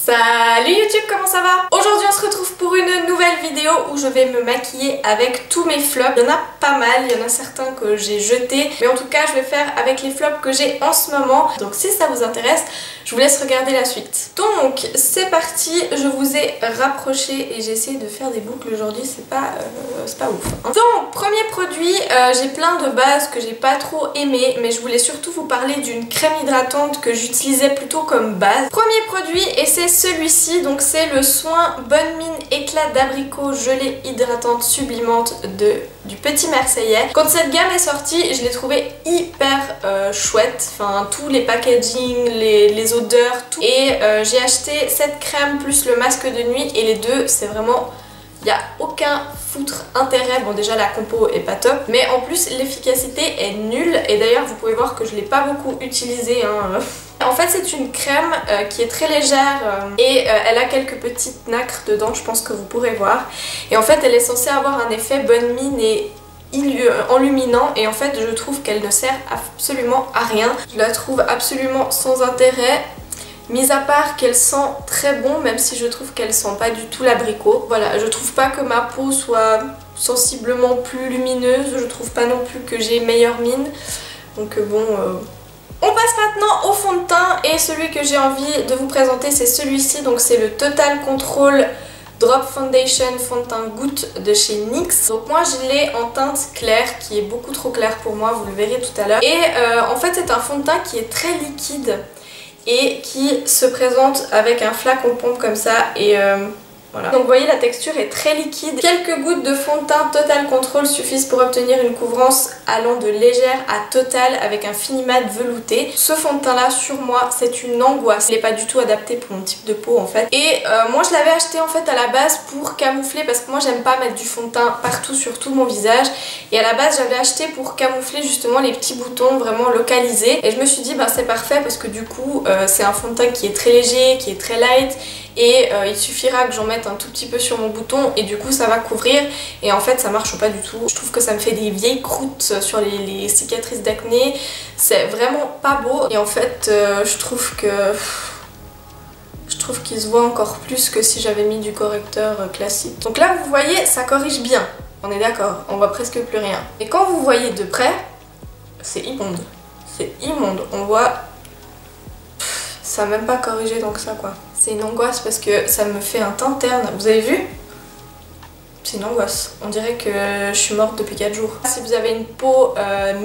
Salut YouTube, comment ça va? Aujourd'hui on se retrouve pour une nouvelle vidéo où je vais me maquiller avec tous mes flops. Il y en a pas mal, il y en a certains que j'ai jetés, mais en tout cas je vais faire avec les flops que j'ai en ce moment. Donc si ça vous intéresse, je vous laisse regarder la suite. Donc c'est parti, je vous ai rapproché et j'ai essayé de faire des boucles aujourd'hui, c'est pas ouf. Hein. Donc premier produit, j'ai plein de bases que j'ai pas trop aimées, mais je voulais surtout vous parler d'une crème hydratante que j'utilisais plutôt comme base. Premier produit et c'est celui-ci, donc c'est le soin Bonne Mine éclat d'abricot gelée hydratante sublimante du Petit Marseillais. Quand cette gamme est sortie, je l'ai trouvé hyper chouette, enfin tous les packaging, les odeurs, tout. Et j'ai acheté cette crème plus le masque de nuit et les deux c'est vraiment... Il n'y a aucun foutre intérêt. Bon déjà la compo est pas top, mais en plus l'efficacité est nulle et d'ailleurs vous pouvez voir que je l'ai pas beaucoup utilisée. Hein. En fait c'est une crème qui est très légère et elle a quelques petites nacres dedans, je pense que vous pourrez voir. Et en fait elle est censée avoir un effet bonne mine et enluminant et en fait je trouve qu'elle ne sert absolument à rien. Je la trouve absolument sans intérêt. Mis à part qu'elle sent très bon, même si je trouve qu'elle sent pas du tout l'abricot. Voilà, je trouve pas que ma peau soit sensiblement plus lumineuse, je trouve pas non plus que j'ai meilleure mine. Donc bon... On passe maintenant au fond de teint et celui que j'ai envie de vous présenter c'est celui-ci. Donc c'est le Total Control Drop Foundation fond de teint goutte de chez NYX. Donc moi je l'ai en teinte claire qui est beaucoup trop claire pour moi, vous le verrez tout à l'heure. Et en fait c'est un fond de teint qui est très liquide et qui se présente avec un flacon pompe comme ça et voilà. Donc vous voyez la texture est très liquide. Quelques gouttes de fond de teint Total Control suffisent pour obtenir une couvrance allant de légère à totale avec un fini mat velouté. Ce fond de teint là sur moi c'est une angoisse. Il n'est pas du tout adapté pour mon type de peau en fait. Et moi je l'avais acheté en fait à la base pour camoufler parce que moi j'aime pas mettre du fond de teint partout sur tout mon visage. Et à la base j'avais acheté pour camoufler justement les petits boutons vraiment localisés. Et je me suis dit bah c'est parfait parce que du coup c'est un fond de teint qui est très léger, qui est très light. Et il suffira que j'en mette un tout petit peu sur mon bouton et du coup ça va couvrir et en fait ça marche pas du tout. Je trouve que ça me fait des vieilles croûtes sur les cicatrices d'acné, c'est vraiment pas beau et en fait je trouve qu'il se voit encore plus que si j'avais mis du correcteur classique. Donc là vous voyez ça corrige bien, on est d'accord, on voit presque plus rien. Et quand vous voyez de près, c'est immonde, on voit... Ça n'a même pas corrigé donc ça quoi. C'est une angoisse parce que ça me fait un teint terne. Vous avez vu? C'est une angoisse. On dirait que je suis morte depuis 4 jours. Si vous avez une peau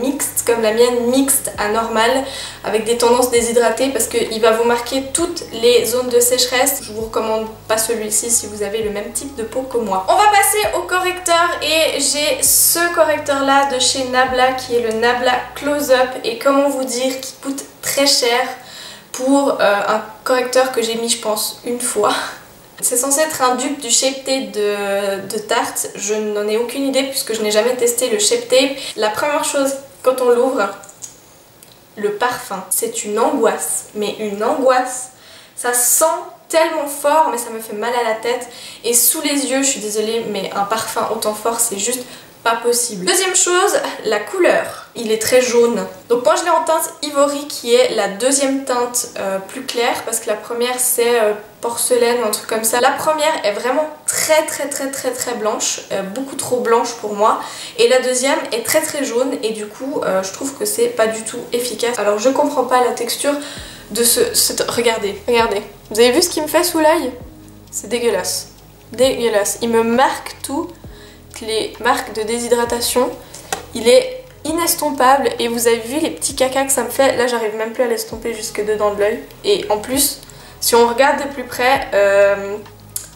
mixte comme la mienne, mixte à normale, avec des tendances déshydratées, parce qu'il va vous marquer toutes les zones de sécheresse, je vous recommande pas celui-ci si vous avez le même type de peau que moi. On va passer au correcteur et j'ai ce correcteur là de chez Nabla qui est le Nabla Close Up et comment vous dire qui coûte très cher pour un correcteur que j'ai mis je pense une fois. C'est censé être un dupe du Shape Tape de Tarte. Je n'en ai aucune idée puisque je n'ai jamais testé le Shape Tape. La première chose quand on l'ouvre, le parfum, c'est une angoisse, mais une angoisse. Ça sent tellement fort mais ça me fait mal à la tête et sous les yeux, je suis désolée mais un parfum autant fort c'est juste pas possible. Deuxième chose, la couleur. Il est très jaune. Donc moi je l'ai en teinte Ivory qui est la deuxième teinte plus claire parce que la première c'est porcelaine ou un truc comme ça. La première est vraiment très blanche, beaucoup trop blanche pour moi. Et la deuxième est très jaune et du coup je trouve que c'est pas du tout efficace. Alors je comprends pas la texture de regardez. Vous avez vu ce qu'il me fait sous l'œil? C'est dégueulasse. Dégueulasse. Il me marque tout. Les marques de déshydratation, il est inestompable et vous avez vu les petits cacas que ça me fait, là j'arrive même plus à l'estomper jusque dedans de l'œil et en plus si on regarde de plus près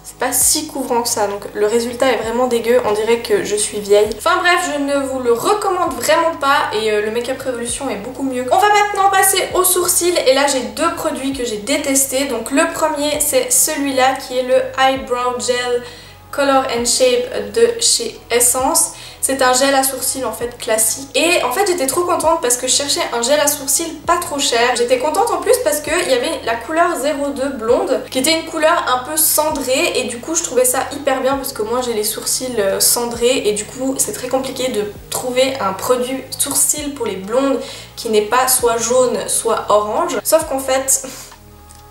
c'est pas si couvrant que ça donc le résultat est vraiment dégueu, on dirait que je suis vieille. Enfin bref je ne vous le recommande vraiment pas et le Make Up Revolution est beaucoup mieux. On va maintenant passer aux sourcils et là j'ai deux produits que j'ai détestés. Donc le premier c'est celui-là qui est le Eyebrow Gel Color and Shape de chez Essence. C'est un gel à sourcils en fait classique. Et en fait j'étais trop contente parce que je cherchais un gel à sourcils pas trop cher. J'étais contente en plus parce qu'il y avait la couleur 02 blonde qui était une couleur un peu cendrée et du coup je trouvais ça hyper bien parce que moi j'ai les sourcils cendrés et du coup c'est très compliqué de trouver un produit sourcils pour les blondes qui n'est pas soit jaune soit orange. Sauf qu'en fait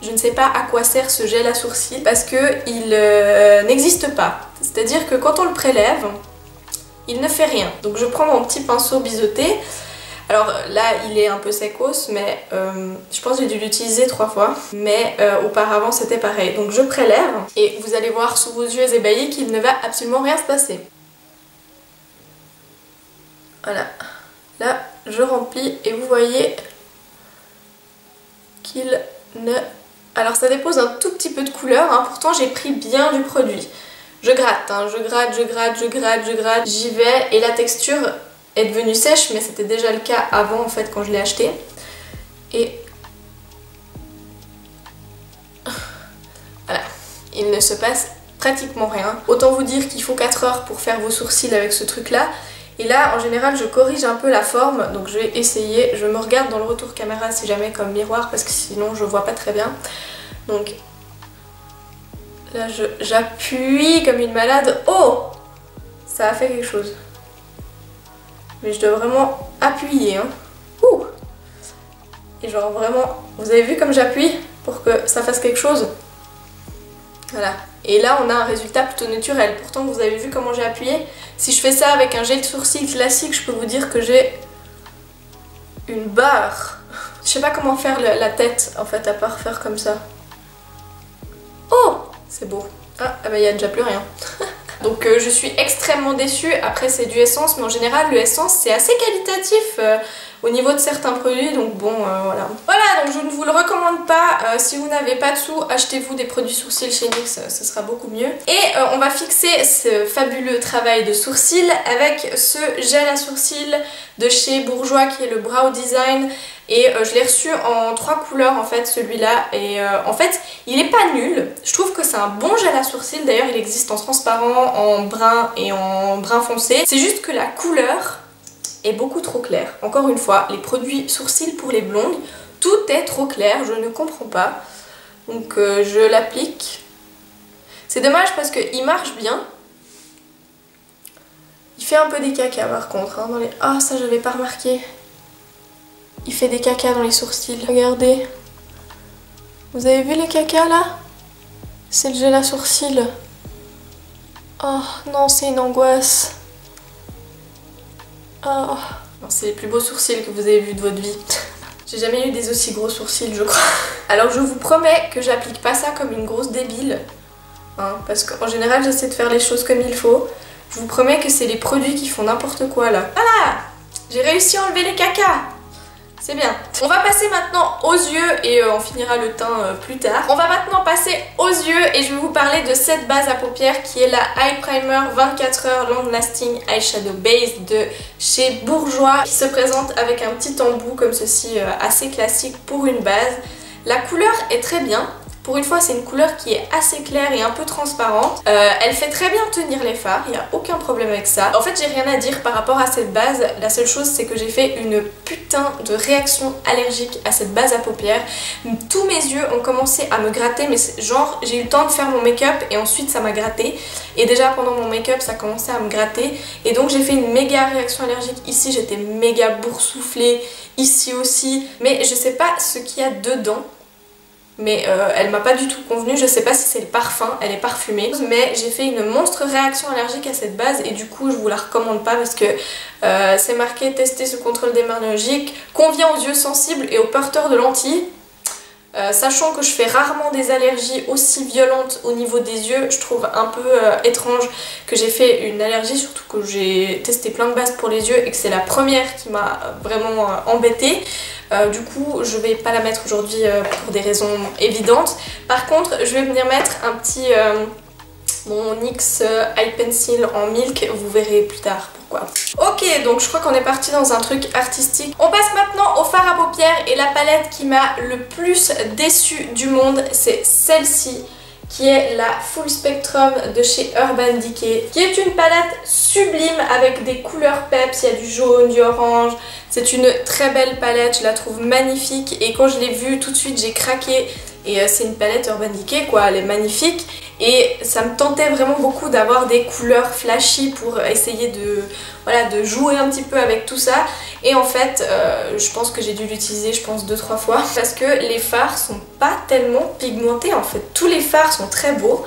je ne sais pas à quoi sert ce gel à sourcils parce qu'il n'existe pas. C'est-à-dire que quand on le prélève, il ne fait rien. Donc je prends mon petit pinceau biseauté. Alors là il est un peu secos, mais je pense que j'ai dû l'utiliser 3 fois. Mais auparavant c'était pareil. Donc je prélève et vous allez voir sous vos yeux ébahis qu'il ne va absolument rien se passer. Voilà. Là je remplis et vous voyez qu'il ne... Alors ça dépose un tout petit peu de couleur, hein. Pourtant j'ai pris bien du produit. Je gratte, hein. Je gratte. J'y vais et la texture est devenue sèche, mais c'était déjà le cas avant en fait quand je l'ai acheté. Et voilà, il ne se passe pratiquement rien. Autant vous dire qu'il faut 4 heures pour faire vos sourcils avec ce truc là. Et là en général je corrige un peu la forme, donc je vais essayer, je me regarde dans le retour caméra si jamais comme miroir parce que sinon je vois pas très bien. Donc là j'appuie comme une malade. Oh, ça a fait quelque chose. Mais je dois vraiment appuyer, hein. Ouh. Et genre vraiment, vous avez vu comme j'appuie pour que ça fasse quelque chose? Voilà. Et là on a un résultat plutôt naturel. Pourtant vous avez vu comment j'ai appuyé. Si je fais ça avec un gel de sourcils classique, je peux vous dire que j'ai une barre. Je sais pas comment faire la tête en fait à part faire comme ça. Oh, c'est beau. Ah bah il y a déjà plus rien. Donc je suis extrêmement déçue. Après c'est du Essence, mais en général le Essence c'est assez qualitatif au niveau de certains produits, donc bon voilà. Voilà, donc je ne vous le recommande pas. Si vous n'avez pas de sous, achetez-vous des produits sourcils chez NYX, ce sera beaucoup mieux. Et on va fixer ce fabuleux travail de sourcils avec ce gel à sourcils de chez Bourjois qui est le Brow Design. Et je l'ai reçu en 3 couleurs en fait celui-là, et en fait il est pas nul, je trouve que c'est un bon gel à sourcils. D'ailleurs il existe en transparent, en brun et en brun foncé. C'est juste que la couleur est beaucoup trop claire. Encore une fois, les produits sourcils pour les blondes, tout est trop clair, je ne comprends pas. Donc je l'applique. C'est dommage parce qu'il marche bien. Il fait un peu des cacas par contre hein, dans les... Ah ça j'avais pas remarqué. Il fait des cacas dans les sourcils. Regardez. Vous avez vu les cacas là? C'est le gel à sourcils. Oh non, c'est une angoisse. Oh. C'est les plus beaux sourcils que vous avez vus de votre vie. J'ai jamais eu des aussi gros sourcils je crois. Alors je vous promets que j'applique pas ça comme une grosse débile. Hein, parce qu'en général j'essaie de faire les choses comme il faut. Je vous promets que c'est les produits qui font n'importe quoi là. Voilà! J'ai réussi à enlever les cacas. C'est bien. On va passer maintenant aux yeux et on finira le teint plus tard. On va maintenant passer aux yeux et je vais vous parler de cette base à paupières qui est la Eye Primer 24 heures Long Lasting Eyeshadow Base de chez Bourjois, qui se présente avec un petit embout comme ceci assez classique pour une base. La couleur est très bien. Pour une fois, c'est une couleur qui est assez claire et un peu transparente. Elle fait très bien tenir les fards, il n'y a aucun problème avec ça. En fait, j'ai rien à dire par rapport à cette base. La seule chose, c'est que j'ai fait une putain de réaction allergique à cette base à paupières. Tous mes yeux ont commencé à me gratter, mais genre, j'ai eu le temps de faire mon make-up et ensuite ça m'a gratté. Et déjà, pendant mon make-up, ça commençait à me gratter. Et donc, j'ai fait une méga réaction allergique. Ici, j'étais méga boursouflée. Ici aussi. Mais je sais pas ce qu'il y a dedans. Mais elle m'a pas du tout convenu, je sais pas si c'est le parfum, elle est parfumée. Mais j'ai fait une monstre réaction allergique à cette base et du coup je vous la recommande pas parce que c'est marqué tester ce contrôle dermatologique, convient aux yeux sensibles et aux porteurs de lentilles. Sachant que je fais rarement des allergies aussi violentes au niveau des yeux, je trouve un peu étrange que j'ai fait une allergie, surtout que j'ai testé plein de bases pour les yeux et que c'est la première qui m'a vraiment embêtée. Du coup je vais pas la mettre aujourd'hui pour des raisons évidentes. Par contre je vais venir mettre un petit mon NYX Eye Pencil en milk, vous verrez plus tard pourquoi. Ok, donc je crois qu'on est parti dans un truc artistique. On passe maintenant au fard à paupières et la palette qui m'a le plus déçue du monde, c'est celle-ci qui est la Full Spectrum de chez Urban Decay, qui est une palette sublime avec des couleurs peps, il y a du jaune, du orange. C'est une très belle palette, je la trouve magnifique et quand je l'ai vue tout de suite j'ai craqué. et c'est une palette Urban Decay quoi, elle est magnifique et ça me tentait vraiment beaucoup d'avoir des couleurs flashy pour essayer de, voilà, de jouer un petit peu avec tout ça. Et en fait je pense que j'ai dû l'utiliser 2-3 fois parce que les fards sont pas tellement pigmentés en fait. Tous les fards sont très beaux.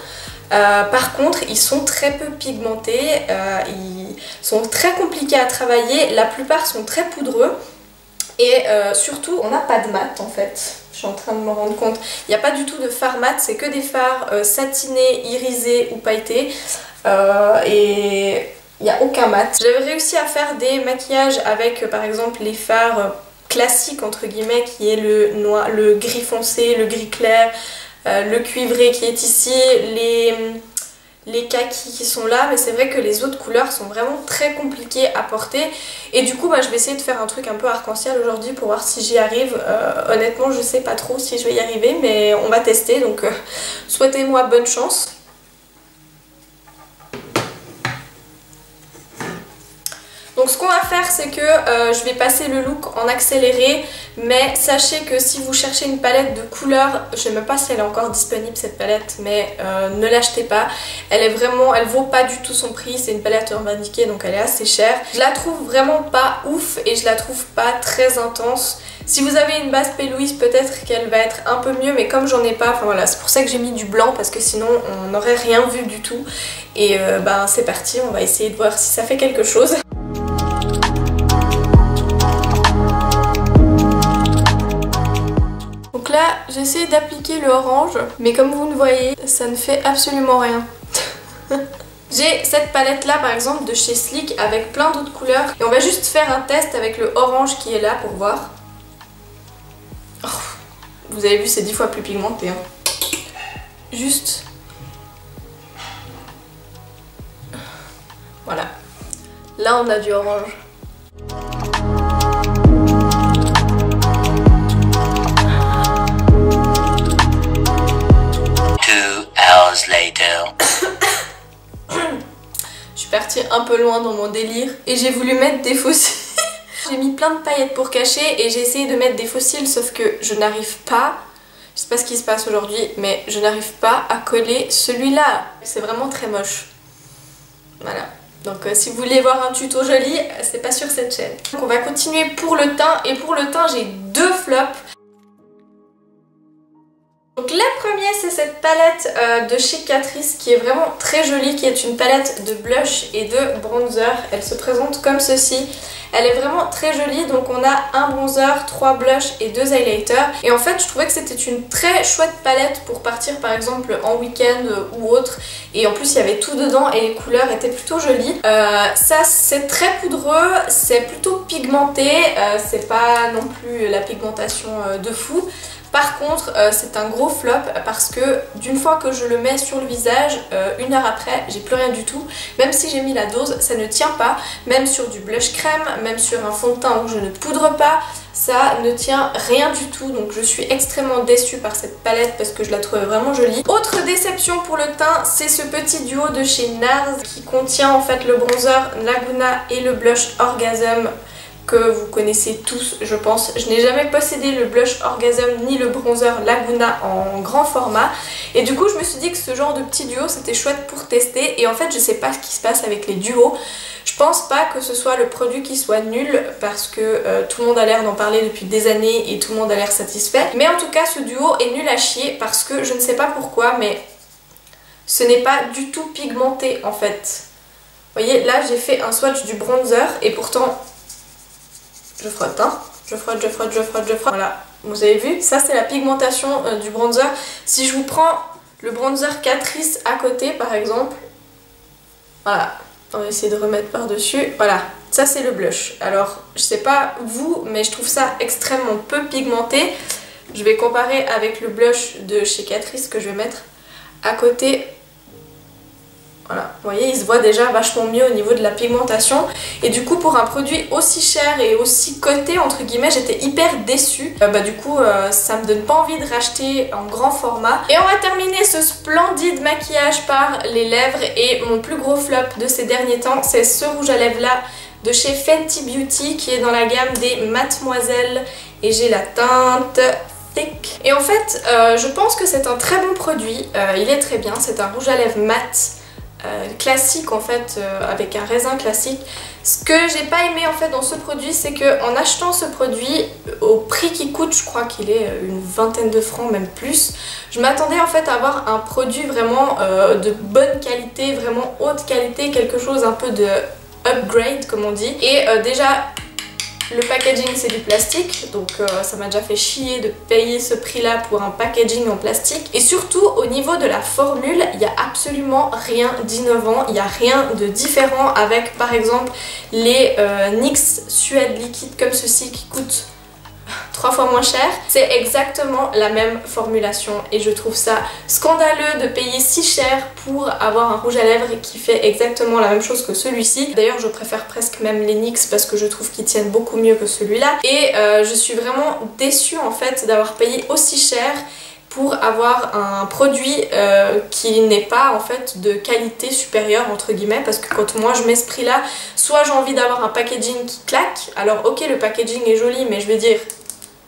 Par contre ils sont très peu pigmentés, ils sont très compliqués à travailler, la plupart sont très poudreux et surtout on n'a pas de mat en fait, je suis en train de me rendre compte, il n'y a pas du tout de fard mat, c'est que des fards satinés, irisés ou pailletés et il n'y a aucun mat. J'avais réussi à faire des maquillages avec par exemple les fards classiques entre guillemets qui est le noir, le gris foncé, le gris clair, le cuivré qui est ici, les kakis qui sont là, mais c'est vrai que les autres couleurs sont vraiment très compliquées à porter et du coup je vais essayer de faire un truc un peu arc-en-ciel aujourd'hui pour voir si j'y arrive. Honnêtement je sais pas trop si je vais y arriver mais on va tester, donc souhaitez-moi bonne chance. Donc ce qu'on va faire c'est que je vais passer le look en accéléré, mais sachez que si vous cherchez une palette de couleurs, je sais même pas si elle est encore disponible cette palette, mais ne l'achetez pas. Elle est vraiment, elle vaut pas du tout son prix, c'est une palette Urban Decay donc elle est assez chère. Je la trouve vraiment pas ouf et je la trouve pas très intense. Si vous avez une base P. Louise peut-être qu'elle va être un peu mieux, mais comme j'en ai pas, enfin voilà, c'est pour ça que j'ai mis du blanc parce que sinon on n'aurait rien vu du tout. Et ben c'est parti, on va essayer de voir si ça fait quelque chose. Donc là j'ai essayé d'appliquer le orange, mais comme vous le voyez ça ne fait absolument rien. J'ai cette palette là par exemple de chez Sleek avec plein d'autres couleurs et on va juste faire un test avec le orange qui est là pour voir. Oh, vous avez vu c'est 10 fois plus pigmenté hein. Juste voilà, là on a du orange. Je suis partie un peu loin dans mon délire et j'ai voulu mettre des fossiles. J'ai mis plein de paillettes pour cacher et j'ai essayé de mettre des fossiles sauf que je n'arrive pas, je sais pas ce qui se passe aujourd'hui, mais je n'arrive pas à coller celui-là. C'est vraiment très moche. Voilà. Donc si vous voulez voir un tuto joli, c'est pas sur cette chaîne. Donc on va continuer pour le teint et pour le teint j'ai deux flops. Donc la première c'est cette palette de chez Catrice qui est vraiment très jolie, qui est une palette de blush et de bronzer. Elle se présente comme ceci. Elle est vraiment très jolie, donc on a un bronzer, 3 blushs et 2 highlighters. Et en fait je trouvais que c'était une très chouette palette pour partir par exemple en week-end ou autre. Et en plus il y avait tout dedans et les couleurs étaient plutôt jolies. Ça c'est très poudreux, c'est plutôt pigmenté, c'est pas non plus la pigmentation de fou. Par contre c'est un gros flop parce que d'une fois que je le mets sur le visage, 1 heure après j'ai plus rien du tout. Même si j'ai mis la dose ça ne tient pas, même sur du blush crème, même sur un fond de teint où je ne poudre pas, ça ne tient rien du tout. Donc je suis extrêmement déçue par cette palette parce que je la trouvais vraiment jolie. Autre déception pour le teint, c'est ce petit duo de chez NARS qui contient en fait le bronzer Laguna et le blush Orgasm que vous connaissez tous je pense. Je n'ai jamais possédé le blush Orgasm ni le bronzer Laguna en grand format et du coup je me suis dit que ce genre de petit duo c'était chouette pour tester et en fait je sais pas ce qui se passe avec les duos. Je pense pas que ce soit le produit qui soit nul parce que tout le monde a l'air d'en parler depuis des années et tout le monde a l'air satisfait, mais en tout cas ce duo est nul à chier parce que je ne sais pas pourquoi mais ce n'est pas du tout pigmenté en fait. Vous voyez là j'ai fait un swatch du bronzer et pourtant je frotte, hein. Je frotte. Voilà, vous avez vu, ça c'est la pigmentation du bronzer. Si je vous prends le bronzer Catrice à côté par exemple, voilà, on va essayer de remettre par dessus, voilà, ça c'est le blush. Alors je sais pas vous, mais je trouve ça extrêmement peu pigmenté. Je vais comparer avec le blush de chez Catrice que je vais mettre à côté. Voilà, vous voyez, il se voit déjà vachement mieux au niveau de la pigmentation. Et du coup, pour un produit aussi cher et aussi coté, entre guillemets, j'étais hyper déçue. Du coup, ça me donne pas envie de racheter en grand format. Et on va terminer ce splendide maquillage par les lèvres. Et mon plus gros flop de ces derniers temps, c'est ce rouge à lèvres là de chez Fenty Beauty qui est dans la gamme des Mademoiselle. Et j'ai la teinte Stick. Et en fait, je pense que c'est un très bon produit, il est très bien, c'est un rouge à lèvres mat. Classique en fait, avec un raisin classique. Ce que j'ai pas aimé en fait dans ce produit, c'est que en achetant ce produit au prix qu'il coûte, je crois qu'il est une vingtaine de francs, même plus, je m'attendais en fait à avoir un produit vraiment de bonne qualité, vraiment haute qualité, quelque chose un peu de upgrade comme on dit. Et déjà le packaging c'est du plastique, donc ça m'a déjà fait chier de payer ce prix là pour un packaging en plastique. Et surtout au niveau de la formule, il n'y a absolument rien d'innovant, il n'y a rien de différent avec par exemple les NYX Suède liquide comme ceci qui coûtent 3 fois moins cher. C'est exactement la même formulation et je trouve ça scandaleux de payer si cher pour avoir un rouge à lèvres qui fait exactement la même chose que celui-ci. D'ailleurs je préfère presque même les NYX parce que je trouve qu'ils tiennent beaucoup mieux que celui-là et je suis vraiment déçue en fait d'avoir payé aussi cher pour avoir un produit qui n'est pas en fait de qualité supérieure entre guillemets, parce que quand moi je mets ce prix là, soit j'ai envie d'avoir un packaging qui claque, alors ok le packaging est joli mais je veux dire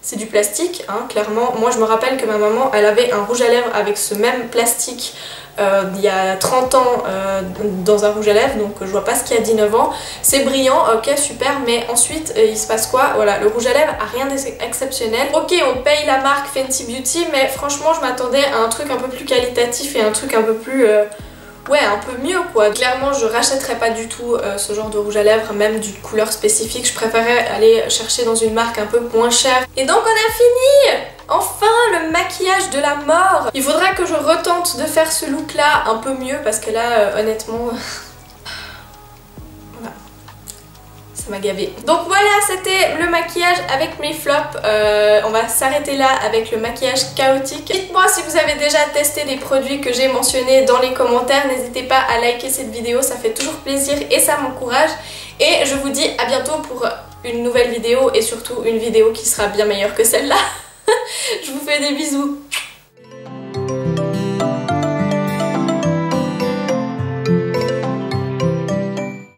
c'est du plastique, hein, clairement. Moi je me rappelle que ma maman elle avait un rouge à lèvres avec ce même plastique il y a 30 ans dans un rouge à lèvres, donc je vois pas ce qu'il y a d'innovant. C'est brillant, ok super, mais ensuite il se passe quoi? Voilà, le rouge à lèvres a rien d'exceptionnel. Ok, on paye la marque Fenty Beauty, mais franchement je m'attendais à un truc un peu plus qualitatif et un truc un peu plus... ouais, un peu mieux quoi. Clairement je rachèterais pas du tout ce genre de rouge à lèvres, même d'une couleur spécifique. Je préférais aller chercher dans une marque un peu moins chère. Et donc on a fini! Enfin le maquillage de la mort. Il faudra que je retente de faire ce look là un peu mieux parce que là honnêtement... voilà. Ça m'a gavé. Donc voilà, c'était le maquillage avec mes flops. On va s'arrêter là avec le maquillage chaotique. Dites-moi si vous avez déjà testé des produits que j'ai mentionnés dans les commentaires. N'hésitez pas à liker cette vidéo, ça fait toujours plaisir et ça m'encourage. Et je vous dis à bientôt pour une nouvelle vidéo et surtout une vidéo qui sera bien meilleure que celle-là. Je vous fais des bisous.